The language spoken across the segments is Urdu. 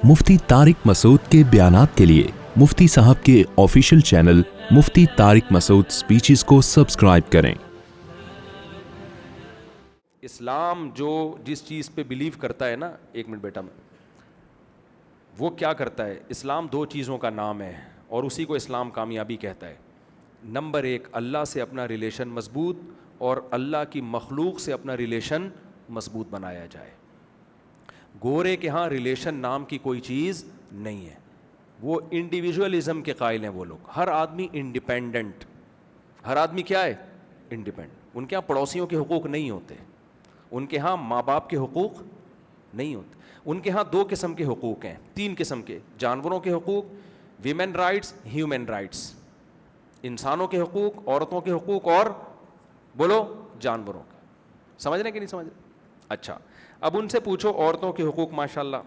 مفتی طارق مسعود کے بیانات کے لیے مفتی صاحب کے آفیشیل چینل مفتی طارق مسعود سپیچز کو سبسکرائب کریں۔ اسلام جو جس چیز پہ بلیو کرتا ہے نا، ایک منٹ بیٹا، میں وہ کیا کرتا ہے؟ اسلام دو چیزوں کا نام ہے اور اسی کو اسلام کامیابی کہتا ہے۔ نمبر ایک، اللہ سے اپنا ریلیشن مضبوط، اور اللہ کی مخلوق سے اپنا ریلیشن مضبوط بنایا جائے۔ گورے کے ہاں ریلیشن نام کی کوئی چیز نہیں ہے، وہ انڈیویجولزم کے قائل ہیں وہ لوگ۔ ہر آدمی انڈیپینڈنٹ، ہر آدمی کیا ہے؟ انڈیپینڈنٹ۔ ان کے ہاں پڑوسیوں کے حقوق نہیں ہوتے، ان کے ہاں ماں باپ کے حقوق نہیں ہوتے، ان کے ہاں دو قسم کے حقوق ہیں، تین قسم کے، جانوروں کے حقوق، ویمن رائٹس، ہیومن رائٹس، انسانوں کے حقوق، عورتوں کے حقوق، اور بولو جانوروں کا۔ سمجھ رہے کہ نہیں سمجھ رہے؟ اچھا، اب ان سے پوچھو عورتوں کے حقوق، ماشاءاللہ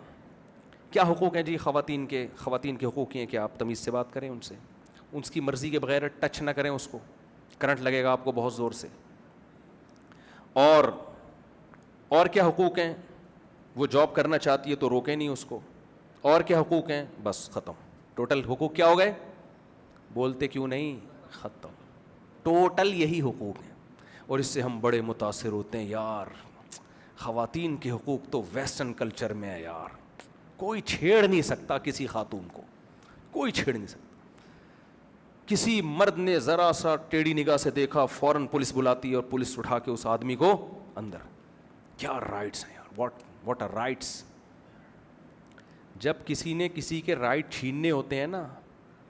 کیا حقوق ہیں جی خواتین کے؟ خواتین کے حقوق یہ کہ آپ تمیز سے بات کریں ان سے، اس کی مرضی کے بغیر ٹچ نہ کریں اس کو، کرنٹ لگے گا آپ کو بہت زور سے۔ اور کیا حقوق ہیں؟ وہ جاب کرنا چاہتی ہے تو روکے نہیں اس کو۔ اور کیا حقوق ہیں؟ بس ختم، ٹوٹل حقوق کیا ہو گئے؟ بولتے کیوں نہیں؟ ختم، ٹوٹل یہی حقوق ہیں۔ اور اس سے ہم بڑے متاثر ہوتے ہیں، یار خواتین کے حقوق تو ویسٹرن کلچر میں ہے یار، کوئی چھیڑ نہیں سکتا کسی خاتون کو، کوئی چھیڑ نہیں سکتا۔ کسی مرد نے ذرا سا ٹیڑھی نگاہ سے دیکھا، فوراً پولیس بلاتی ہے اور پولیس اٹھا کے اس آدمی کو اندر۔ کیا رائٹس ہیں یار، واٹ آر رائٹس۔ جب کسی نے کسی کے رائٹ چھیننے ہوتے ہیں نا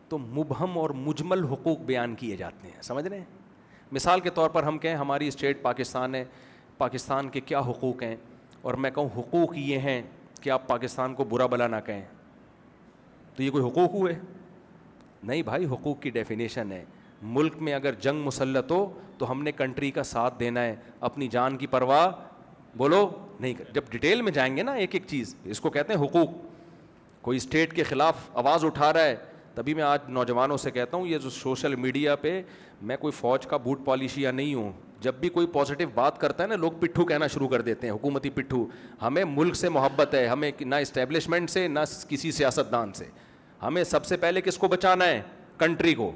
تو مبہم اور مجمل حقوق بیان کیے جاتے ہیں، سمجھ رہے ہیں؟ مثال کے طور پر ہم کہیں ہماری اسٹیٹ پاکستان ہے، پاکستان کے کیا حقوق ہیں، اور میں کہوں حقوق یہ ہیں کہ آپ پاکستان کو برا بلا نہ کہیں، تو یہ کوئی حقوق ہوئے؟ نہیں بھائی، حقوق کی ڈیفینیشن ہے، ملک میں اگر جنگ مسلط ہو تو ہم نے کنٹری کا ساتھ دینا ہے، اپنی جان کی پرواہ بولو نہیں کر۔ جب ڈیٹیل میں جائیں گے نا ایک ایک چیز، اس کو کہتے ہیں حقوق۔ کوئی اسٹیٹ کے خلاف آواز اٹھا رہا ہے، تبھی میں آج نوجوانوں سے کہتا ہوں، یہ جو سوشل میڈیا پہ، میں کوئی فوج کا بوٹ پالیشیا نہیں ہوں، جب بھی کوئی پازیٹیو بات کرتا ہے نا، لوگ پٹھو کہنا شروع کر دیتے ہیں، حکومتی پٹھو۔ ہمیں ملک سے محبت ہے، ہمیں نہ اسٹیبلشمنٹ سے نہ کسی سیاستدان سے، ہمیں سب سے پہلے کس کو بچانا ہے؟ کنٹری کو۔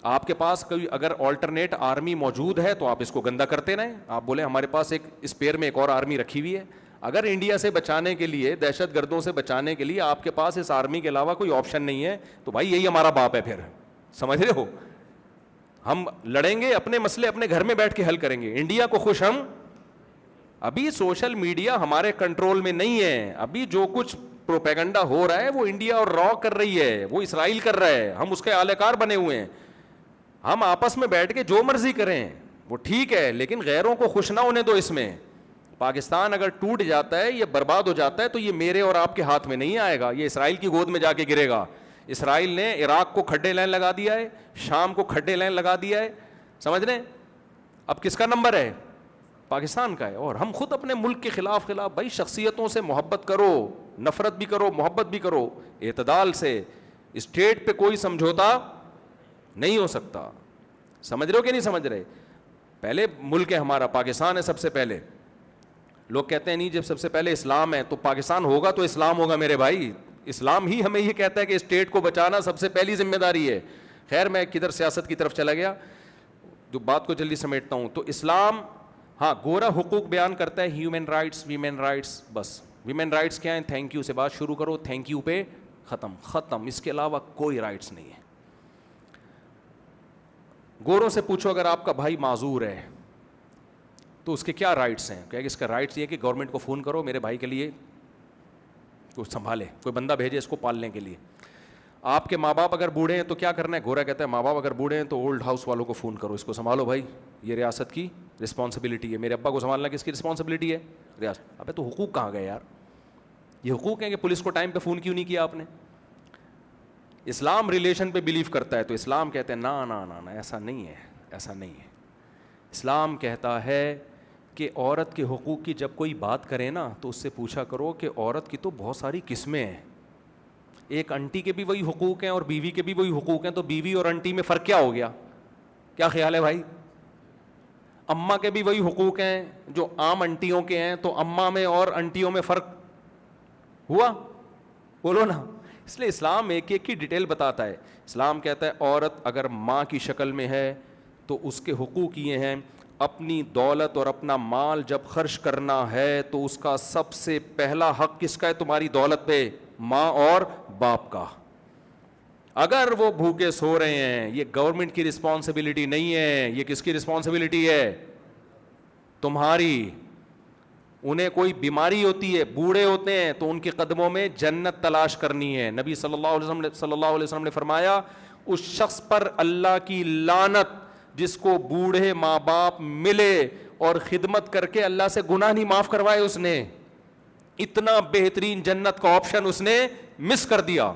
آپ کے پاس کوئی اگر آلٹرنیٹ آرمی موجود ہے تو آپ اس کو گندا کرتے رہیں، آپ بولیں ہمارے پاس ایک اسپیئر میں ایک اور آرمی رکھی ہوئی ہے۔ اگر انڈیا سے بچانے کے لیے، دہشت گردوں سے بچانے کے لیے آپ کے پاس اس آرمی کے علاوہ کوئی آپشن نہیں ہے تو بھائی یہی ہمارا باپ ہے، پھر سمجھ رہے ہو؟ ہم لڑیں گے، اپنے مسئلے اپنے گھر میں بیٹھ کے حل کریں گے، انڈیا کو خوش ہم۔ ابھی سوشل میڈیا ہمارے کنٹرول میں نہیں ہے، ابھی جو کچھ پروپیگنڈا ہو رہا ہے وہ انڈیا اور را کر رہی ہے، وہ اسرائیل کر رہا ہے، ہم اس کے اہلِ کار بنے ہوئے ہیں۔ ہم آپس میں بیٹھ کے جو مرضی کریں وہ ٹھیک ہے، لیکن غیروں کو خوش نہ ہونے دو اس میں۔ پاکستان اگر ٹوٹ جاتا ہے، یہ برباد ہو جاتا ہے، تو یہ میرے اور آپ کے ہاتھ میں نہیں آئے گا، یہ اسرائیل کی گود میں جا کے گرے گا۔ اسرائیل نے عراق کو کھڈے لائن لگا دیا ہے، شام کو کھڈے لائن لگا دیا ہے، سمجھ رہے ہیں؟ اب کس کا نمبر ہے؟ پاکستان کا ہے۔ اور ہم خود اپنے ملک کے خلاف بھائی شخصیتوں سے محبت کرو، نفرت بھی کرو، محبت بھی کرو، اعتدال سے۔ اسٹیٹ پہ کوئی سمجھوتا نہیں ہو سکتا، سمجھ رہے ہو کہ نہیں سمجھ رہے؟ پہلے ملک ہے ہمارا، پاکستان ہے سب سے پہلے۔ لوگ کہتے ہیں نہیں، جب سب سے پہلے اسلام ہے تو پاکستان ہوگا تو اسلام ہوگا، میرے بھائی اسلام ہی ہمیں یہ کہتا ہے کہ اسٹیٹ کو بچانا سب سے پہلی ذمہ داری ہے۔ خیر میں کدھر سیاست کی طرف چلا گیا، جو بات کو جلدی سمیٹتا ہوں۔ تو اسلام ہاں گورا حقوق بیان کرتا ہے، ہیومن رائٹس، ویمن رائٹس، بس ویمن رائٹس کیا ہیں؟ تھینک یو سے بات شروع کرو، تھینک یو پہ ختم، اس کے علاوہ کوئی رائٹس نہیں ہے۔ گوروں سے پوچھو اگر آپ کا بھائی معذور ہے تو اس کے کیا رائٹس ہیں؟ کہ اس کا رائٹس یہ کہ گورنمنٹ کو فون کرو میرے بھائی کے لیے کچھ سنبھالے، کوئی بندہ بھیجے اس کو پالنے کے لیے۔ آپ کے ماں باپ اگر بوڑھے ہیں تو کیا کرنا ہے؟ گورا کہتا ہے ماں باپ اگر بوڑھے ہیں تو اولڈ ہاؤس والوں کو فون کرو، اس کو سنبھالو بھائی، یہ ریاست کی رسپانسبلٹی ہے، میرے ابا کو سنبھالنا کس کی رسپانسبلٹی ہے؟ ریاست۔ ابے تو حقوق کہاں گئے یار؟ یہ حقوق ہیں کہ پولیس کو ٹائم پہ فون کیوں نہیں کیا آپ نے؟ اسلام ریلیشن پہ بلیو کرتا ہے تو اسلام کہتے ہیں نا نا نا نا، ایسا نہیں ہے، ایسا نہیں ہے۔ اسلام کہتا ہے کہ عورت کے حقوق کی جب کوئی بات کرے نا تو اس سے پوچھا کرو کہ عورت کی تو بہت ساری قسمیں ہیں، ایک انٹی کے بھی وہی حقوق ہیں اور بیوی کے بھی وہی حقوق ہیں، تو بیوی اور انٹی میں فرق کیا ہو گیا؟ کیا خیال ہے بھائی؟ اماں کے بھی وہی حقوق ہیں جو عام انٹیوں کے ہیں، تو اماں میں اور انٹیوں میں فرق ہوا؟ بولو نا. اس لیے اسلام ایک ایک کی ڈیٹیل بتاتا ہے. اسلام کہتا ہے عورت اگر ماں کی شکل میں ہے تو اس کے حقوق یہ ہیں, اپنی دولت اور اپنا مال جب خرچ کرنا ہے تو اس کا سب سے پہلا حق کس کا ہے تمہاری دولت پہ؟ ماں اور باپ کا. اگر وہ بھوکے سو رہے ہیں, یہ گورنمنٹ کی رسپانسبلٹی نہیں ہے, یہ کس کی رسپانسبلٹی ہے؟ تمہاری. انہیں کوئی بیماری ہوتی ہے, بوڑھے ہوتے ہیں, تو ان کے قدموں میں جنت تلاش کرنی ہے. نبی صلی اللہ علیہ وسلم نے فرمایا اس شخص پر اللہ کی لعنت جس کو بوڑھے ماں باپ ملے اور خدمت کر کے اللہ سے گناہ نہیں معاف کروائے. اس نے اتنا بہترین جنت کا آپشن اس نے مس کر دیا.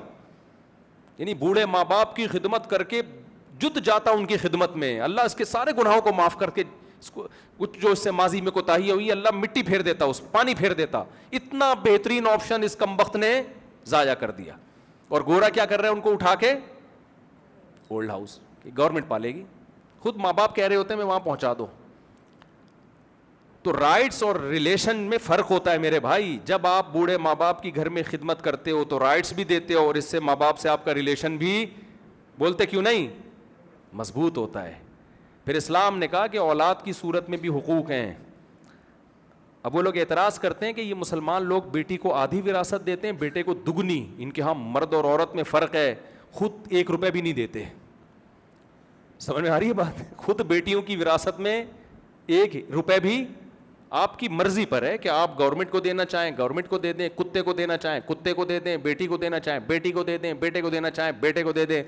یعنی بوڑھے ماں باپ کی خدمت کر کے جت جاتا ان کی خدمت میں, اللہ اس کے سارے گناہوں کو معاف کر کے اس کو کچھ جو اس سے ماضی میں کوتاہی ہوئی اللہ مٹی پھیر دیتا, اس پانی پھیر دیتا. اتنا بہترین آپشن اس کمبخت نے ضائع کر دیا. اور گورا کیا کر رہے ہیں, ان کو اٹھا کے اولڈ ہاؤس, گورنمنٹ پالے گی. خود ماں باپ کہہ رہے ہوتے ہیں میں وہاں پہنچا دو. تو رائٹس اور ریلیشن میں فرق ہوتا ہے میرے بھائی. جب آپ بوڑھے ماں باپ کی گھر میں خدمت کرتے ہو تو رائٹس بھی دیتے ہو, اور اس سے ماں باپ سے آپ کا ریلیشن بھی, بولتے کیوں نہیں, مضبوط ہوتا ہے. پھر اسلام نے کہا کہ اولاد کی صورت میں بھی حقوق ہیں. اب وہ لوگ اعتراض کرتے ہیں کہ یہ مسلمان لوگ بیٹی کو آدھی وراثت دیتے ہیں, بیٹے کو دگنی. ان کے ہاں مرد اور عورت میں فرق ہے, خود 1 روپے بھی نہیں دیتے. سمجھ میں آ رہی ہے بات؟ خود بیٹیوں کی وراثت میں 1 روپے بھی آپ کی مرضی پر ہے کہ آپ گورنمنٹ کو دینا چاہیں گورنمنٹ کو دے دیں, کتے کو دینا چاہیں کتے کو دے دیں, بیٹی کو دینا چاہیں بیٹی کو دے دیں, بیٹے کو دینا چاہیں بیٹے کو دے دیں.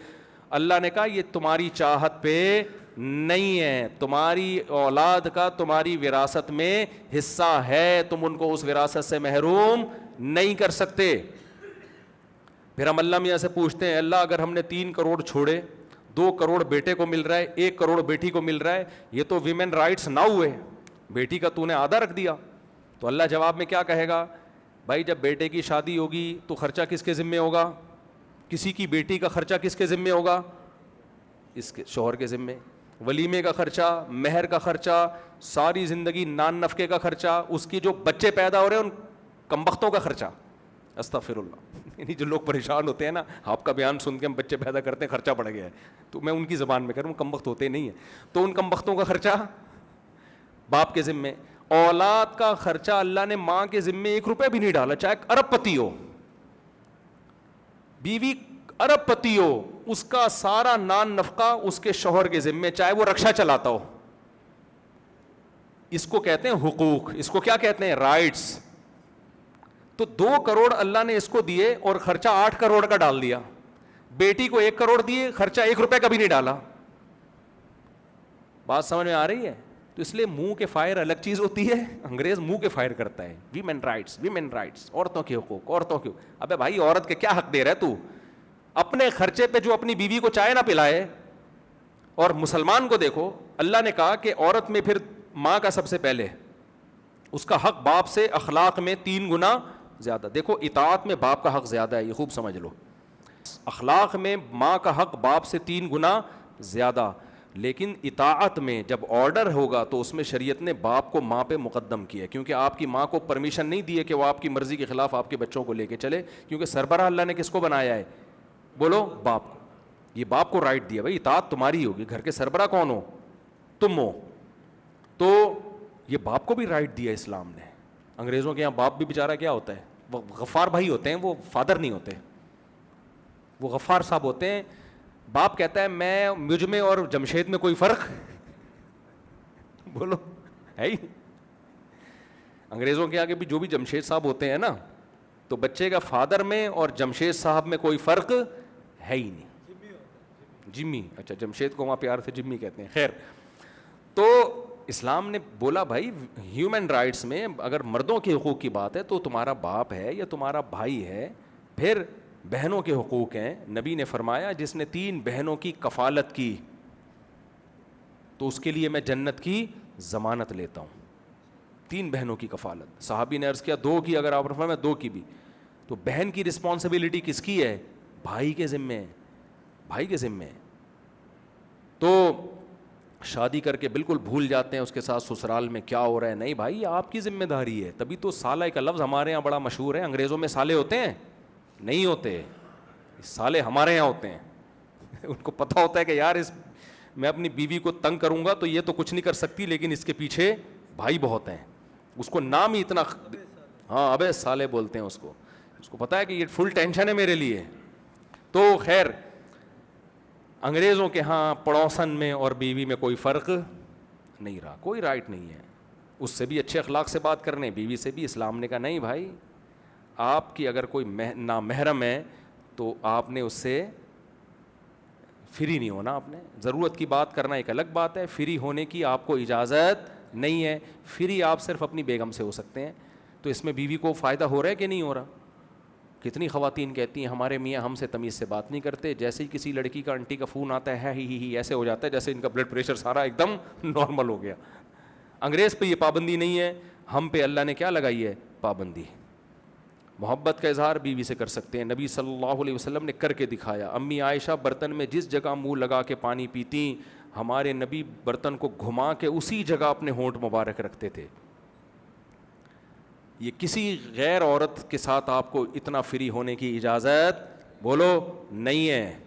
اللہ نے کہا یہ تمہاری چاہت پہ نہیں ہے, تمہاری اولاد کا تمہاری وراثت میں حصہ ہے, تم ان کو اس وراثت سے محروم نہیں کر سکتے. پھر ہم اللہ میاں سے پوچھتے ہیں اللہ اگر ہم نے 3 کروڑ چھوڑے, 2 کروڑ بیٹے کو مل رہا ہے, 1 کروڑ بیٹی کو مل رہا ہے, یہ تو ویمن رائٹس نہ ہوئے, بیٹی کا تو نے آدھا رکھ دیا. تو اللہ جواب میں کیا کہے گا, بھائی جب بیٹے کی شادی ہوگی تو خرچہ کس کے ذمے ہوگا؟ کسی کی بیٹی کا خرچہ کس کے ذمے ہوگا؟ اس کے شوہر کے ذمے. ولیمے کا خرچہ, مہر کا خرچہ, ساری زندگی نان نفقے کا خرچہ, اس کی جو بچے پیدا ہو رہے ہیں ان کمبختوں کا خرچہ. استغفر اللہ. یعنی جو لوگ پریشان ہوتے ہیں نا, آپ کا بیان سن کے ہم بچے پیدا کرتے ہیں خرچہ بڑھ گیا ہے, تو میں ان کی زبان میں کروں, کمبخت ہوتے نہیں ہیں, تو ان کمبختوں کا خرچہ باپ کے ذمے. اولاد کا خرچہ اللہ نے ماں کے ذمے 1 روپے بھی نہیں ڈالا, چاہے ارب پتی ہو, بیوی ارب پتی ہو, اس کا سارا نان نفقہ اس کے شوہر کے ذمے, چاہے وہ رکشا چلاتا ہو. اس کو کہتے ہیں حقوق, اس کو کیا کہتے ہیں, رائٹس. تو 2 کروڑ اللہ نے اس کو دیے اور خرچہ 8 کروڑ کا ڈال دیا. بیٹی کو 1 کروڑ دیے, خرچہ 1 روپے کا بھی نہیں ڈالا. بات سمجھ میں آ رہی ہے؟ تو اس لیے منہ کے فائر الگ چیز ہوتی ہے, انگریز منہ کے فائر کرتا ہے, ویمن رائٹس ویمن رائٹس, عورتوں کے حقوق عورتوں کے. ابے بھائی عورت کے کیا حق دے رہا ہے تو؟ اپنے خرچے پہ جو اپنی بیوی کو چائے نہ پلائے. اور مسلمان کو دیکھو, اللہ نے کہا کہ عورت میں پھر ماں کا سب سے پہلے اس کا حق باپ سے اخلاق میں 3 گنا زیادہ. دیکھو اطاعت میں باپ کا حق زیادہ ہے, یہ خوب سمجھ لو. اخلاق میں ماں کا حق باپ سے 3 گنا زیادہ. لیکن اطاعت میں جب آرڈر ہوگا تو اس میں شریعت نے باپ کو ماں پہ مقدم کیا, کیونکہ آپ کی ماں کو پرمیشن نہیں دی ہے کہ وہ آپ کی مرضی کے خلاف آپ کے بچوں کو لے کے چلے, کیونکہ سربراہ اللہ نے کس کو بنایا ہے, بولو باپ کو. یہ باپ کو رائٹ دیا, بھائی اطاعت تمہاری ہوگی, گھر کے سربراہ کون ہو, تم ہو. تو یہ باپ کو بھی رائٹ دیا اسلام نے. انگریزوں کے یہاں باپ بھی بیچارہ کیا ہوتا ہے, وہ غفار بھائی ہوتے ہیں, وہ فادر نہیں ہوتے, وہ غفار صاحب ہوتے ہیں. باپ کہتا ہے میں مجھ میں اور جمشید میں کوئی فرق بولو ہے ہی. انگریزوں کے آگے بھی جو بھی جمشید صاحب ہوتے ہیں نا, تو بچے کا فادر میں اور جمشید صاحب میں کوئی فرق ہے ہی نہیں. جمی, اچھا جمشید کو وہاں پیار سے جمی کہتے ہیں. خیر, تو اسلام نے بولا بھائی ہیومن رائٹس میں اگر مردوں کے حقوق کی بات ہے تو تمہارا باپ ہے یا تمہارا بھائی ہے. پھر بہنوں کے حقوق ہیں. نبی نے فرمایا جس نے 3 بہنوں کی کفالت کی تو اس کے لیے میں جنت کی ضمانت لیتا ہوں. 3 بہنوں کی کفالت. صحابی نے عرض کیا 2 کی, اگر آپ فرمائیں 2 کی بھی. تو بہن کی رسپانسبلٹی کس کی ہے, بھائی کے ذمے ہے, بھائی کے ذمے ہے. تو شادی کر کے بالکل بھول جاتے ہیں اس کے ساتھ سسرال میں کیا ہو رہا ہے. نہیں بھائی آپ کی ذمہ داری ہے. تبھی تو سالہ کا لفظ ہمارے یہاں بڑا مشہور ہے, انگریزوں میں سالے ہوتے ہیں, نہیں ہوتے, سالے ہمارے یہاں ہوتے ہیں. ان کو پتہ ہوتا ہے کہ یار میں اپنی بیوی کو تنگ کروں گا تو یہ تو کچھ نہیں کر سکتی, لیکن اس کے پیچھے بھائی بہت ہیں. اس کو نام ہی اتنا, ہاں ابے سالے بولتے ہیں اس کو پتا ہے کہ یہ فل ٹینشن ہے میرے لیے. تو خیر, انگریزوں کے ہاں پڑوسن میں اور بیوی میں کوئی فرق نہیں رہا, کوئی رائٹ نہیں ہے. اس سے بھی اچھے اخلاق سے بات کرنے, بیوی سے بھی. اسلام نے کہا نہیں بھائی, آپ کی اگر کوئی نامحرم ہے تو آپ نے اس سے فری نہیں ہونا. آپ نے ضرورت کی بات کرنا ایک الگ بات ہے, فری ہونے کی آپ کو اجازت نہیں ہے. فری آپ صرف اپنی بیگم سے ہو سکتے ہیں. تو اس میں بیوی کو فائدہ ہو رہا ہے کہ نہیں ہو رہا؟ کتنی خواتین کہتی ہیں ہمارے میاں ہم سے تمیز سے بات نہیں کرتے, جیسے ہی کسی لڑکی کا آنٹی کا فون آتا ہے ہی ایسے ہو جاتا ہے جیسے ان کا بلڈ پریشر سارا ایک دم نارمل ہو گیا. انگریز پہ یہ پابندی نہیں ہے, ہم پہ اللہ نے کیا لگائی ہے؟ پابندی. محبت کا اظہار بیوی سے کر سکتے ہیں. نبی صلی اللہ علیہ وسلم نے کر کے دکھایا. امی عائشہ برتن میں جس جگہ منہ لگا کے پانی پیتی, ہمارے نبی برتن کو گھما کے اسی جگہ اپنے ہونٹ مبارک رکھتے تھے. یہ کسی غیر عورت کے ساتھ آپ کو اتنا فری ہونے کی اجازت بولو نہیں ہے.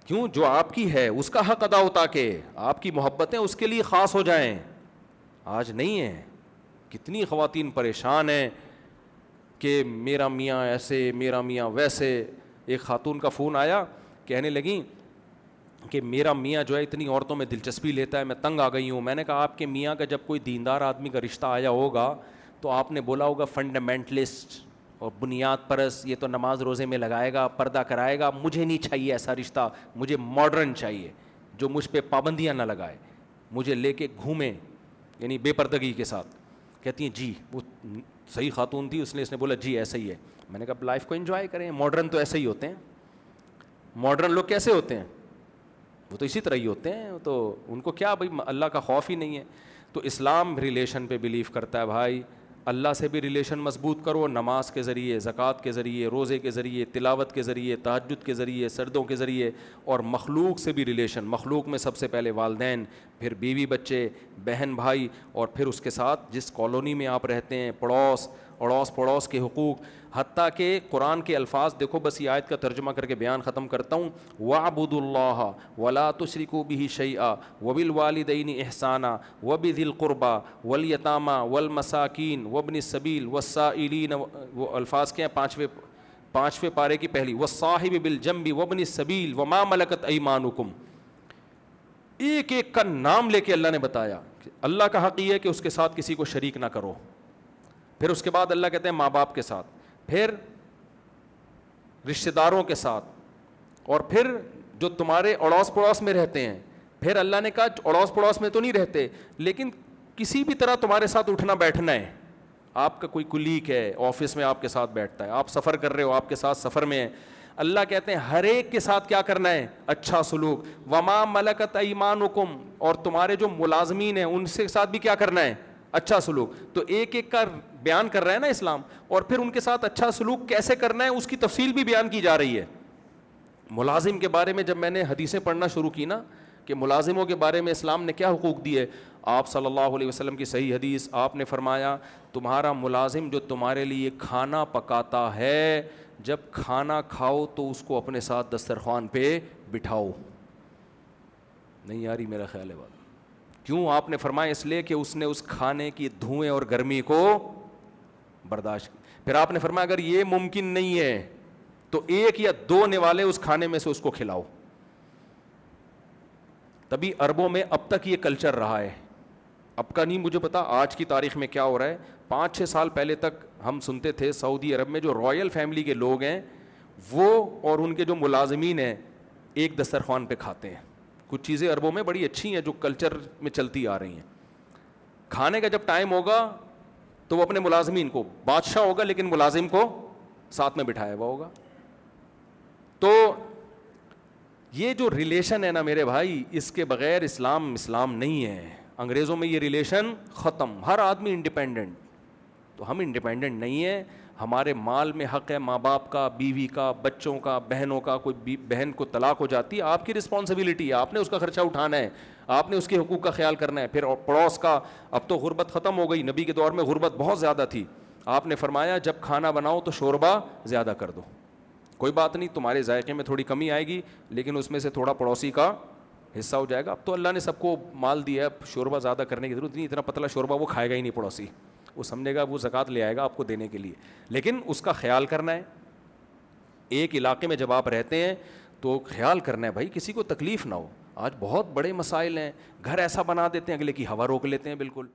کیوں؟ جو آپ کی ہے اس کا حق ادا ہوتا کہ آپ کی محبتیں اس کے لیے خاص ہو جائیں. آج نہیں ہے. کتنی خواتین پریشان ہیں کہ میرا میاں ایسے, میرا میاں ویسے. ایک خاتون کا فون آیا, کہنے لگیں کہ میرا میاں جو ہے اتنی عورتوں میں دلچسپی لیتا ہے, میں تنگ آ گئی ہوں. میں نے کہا آپ کے میاں کا جب کوئی دیندار آدمی کا رشتہ آیا ہوگا تو آپ نے بولا ہوگا فنڈامنٹلسٹ اور بنیاد پرست, یہ تو نماز روزے میں لگائے گا, پردہ کرائے گا, مجھے نہیں چاہیے ایسا رشتہ, مجھے ماڈرن چاہیے جو مجھ پہ پابندیاں نہ لگائے, مجھے لے کے گھومے, یعنی بے پردگی کے ساتھ. کہتی ہیں جی, وہ صحیح خاتون تھی, اس نے بولا جی ایسا ہی ہے. میں نے کہا لائف کو انجوائے کریں, ماڈرن تو ایسے ہی ہوتے ہیں. ماڈرن لوگ کیسے ہوتے ہیں؟ وہ تو اسی طرح ہی ہوتے ہیں. تو ان کو کیا بھائی اللہ کا خوف ہی نہیں ہے. تو اسلام ریلیشن پہ بلیو کرتا ہے بھائی, اللہ سے بھی ریلیشن مضبوط کرو, نماز کے ذریعے, زکوٰۃ کے ذریعے, روزے کے ذریعے, تلاوت کے ذریعے, تہجد کے ذریعے, سردوں کے ذریعے, اور مخلوق سے بھی ریلیشن. مخلوق میں سب سے پہلے والدین, پھر بیوی بچے, بہن بھائی, اور پھر اس کے ساتھ جس کالونی میں آپ رہتے ہیں, پڑوس, اڑوس پڑوس کے حقوق. حتیٰ کہ قرآن کے الفاظ دیکھو, بس یہ آیت کا ترجمہ کر کے بیان ختم کرتا ہوں. وَاعْبُدُوا اللَّهَ وَلَا تُشْرِكُوا بِهِ شَيْئًا وَبِالْوَالِدَيْنِ إِحْسَانًا وَبِذِي الْقُرْبَى وَالْيَتَامَى وَالْمَسَاكِينِ وَابْنِ السَّبِيلِ وَالسَّائِلِينَ. وہ الفاظ کیا ہیں؟ پانچویں پارے کی پہلی, وَالصَّاحِبِ بِالْجَنبِ وَابْنِ السَّبِيلِ وَمَا مَلَكَتْ أَيْمَانُكُمْ. ایک ایک کا نام لے کے اللہ نے بتایا کہ اللہ کا حق یہ ہے کہ اس کے ساتھ کسی کو شریک نہ کرو. پھر اس کے بعد اللہ کہتے ہیں ماں باپ کے ساتھ, پھر رشتہ داروں کے ساتھ, اور پھر جو تمہارے اڑوس پڑوس میں رہتے ہیں. پھر اللہ نے کہا اڑوس پڑوس میں تو نہیں رہتے, لیکن کسی بھی طرح تمہارے ساتھ اٹھنا بیٹھنا ہے. آپ کا کوئی کلیگ ہے آفس میں, آپ کے ساتھ بیٹھتا ہے, آپ سفر کر رہے ہو, آپ کے ساتھ سفر میں ہے. اللہ کہتے ہیں ہر ایک کے ساتھ کیا کرنا ہے؟ اچھا سلوک. وما ملکت ایمانکم, اور تمہارے جو ملازمین ہیں ان سے ساتھ بھی کیا کرنا ہے؟ اچھا سلوک. تو ایک ایک کا بیان کر رہا ہے نا اسلام, اور پھر ان کے ساتھ اچھا سلوک کیسے کرنا ہے اس کی تفصیل بھی بیان کی جا رہی ہے. ملازم کے بارے میں جب میں نے حدیثیں پڑھنا شروع کی نا کہ ملازموں کے بارے میں اسلام نے کیا حقوق دیے, آپ صلی اللہ علیہ وسلم کی صحیح حدیث, آپ نے فرمایا تمہارا ملازم جو تمہارے لیے کھانا پکاتا ہے, جب کھانا کھاؤ تو اس کو اپنے ساتھ دسترخوان پہ بٹھاؤ. نہیں آ رہی میرا خیال ہے بات؟ کیوں آپ نے فرمایا؟ اس لیے کہ اس نے اس کھانے کی دھوئیں اور گرمی کو برداشت کی. پھر آپ نے فرمایا اگر یہ ممکن نہیں ہے تو ایک یا دو نوالے اس کھانے میں سے اس کو کھلاؤ. تبھی عربوں میں اب تک یہ کلچر رہا ہے. اب کا نہیں مجھے پتا آج کی تاریخ میں کیا ہو رہا ہے. 5-6 سال پہلے تک ہم سنتے تھے سعودی عرب میں جو رائل فیملی کے لوگ ہیں وہ اور ان کے جو ملازمین ہیں ایک دسترخوان پہ کھاتے ہیں. کچھ چیزیں عربوں میں بڑی اچھی ہیں جو کلچر میں چلتی آ رہی ہیں. کھانے کا جب ٹائم ہوگا تو وہ اپنے ملازمین کو, بادشاہ ہوگا لیکن ملازم کو ساتھ میں بٹھایا ہوا ہوگا. تو یہ جو ریلیشن ہے نا میرے بھائی, اس کے بغیر اسلام نہیں ہے. انگریزوں میں یہ ریلیشن ختم, ہر آدمی انڈیپینڈنٹ. تو ہم انڈیپینڈنٹ نہیں ہیں. ہمارے مال میں حق ہے ماں باپ کا, بیوی کا, بچوں کا, بہنوں کا. کوئی بہن کو طلاق ہو جاتی ہے, آپ کی رسپانسبلٹی ہے, آپ نے اس کا خرچہ اٹھانا ہے, آپ نے اس کے حقوق کا خیال کرنا ہے. پھر پڑوس کا, اب تو غربت ختم ہو گئی, نبی کے دور میں غربت بہت زیادہ تھی. آپ نے فرمایا جب کھانا بناؤ تو شوربہ زیادہ کر دو, کوئی بات نہیں, تمہارے ذائقے میں تھوڑی کمی آئے گی, لیکن اس میں سے تھوڑا پڑوسی کا حصہ ہو جائے گا. اب تو اللہ نے سب کو مال دیا ہے, شوربہ زیادہ کرنے کی ضرورت نہیں, اتنا پتلا شوربہ وہ کھائے گا ہی نہیں پڑوسی, وہ سمجھے گا وہ زکوٰۃ لے آئے گا آپ کو دینے کے لیے, لیکن اس کا خیال کرنا ہے. ایک علاقے میں جب آپ رہتے ہیں تو خیال کرنا ہے بھائی کسی کو تکلیف نہ ہو. آج بہت بڑے مسائل ہیں, گھر ایسا بنا دیتے ہیں اگلے کی ہوا روک لیتے ہیں بالکل.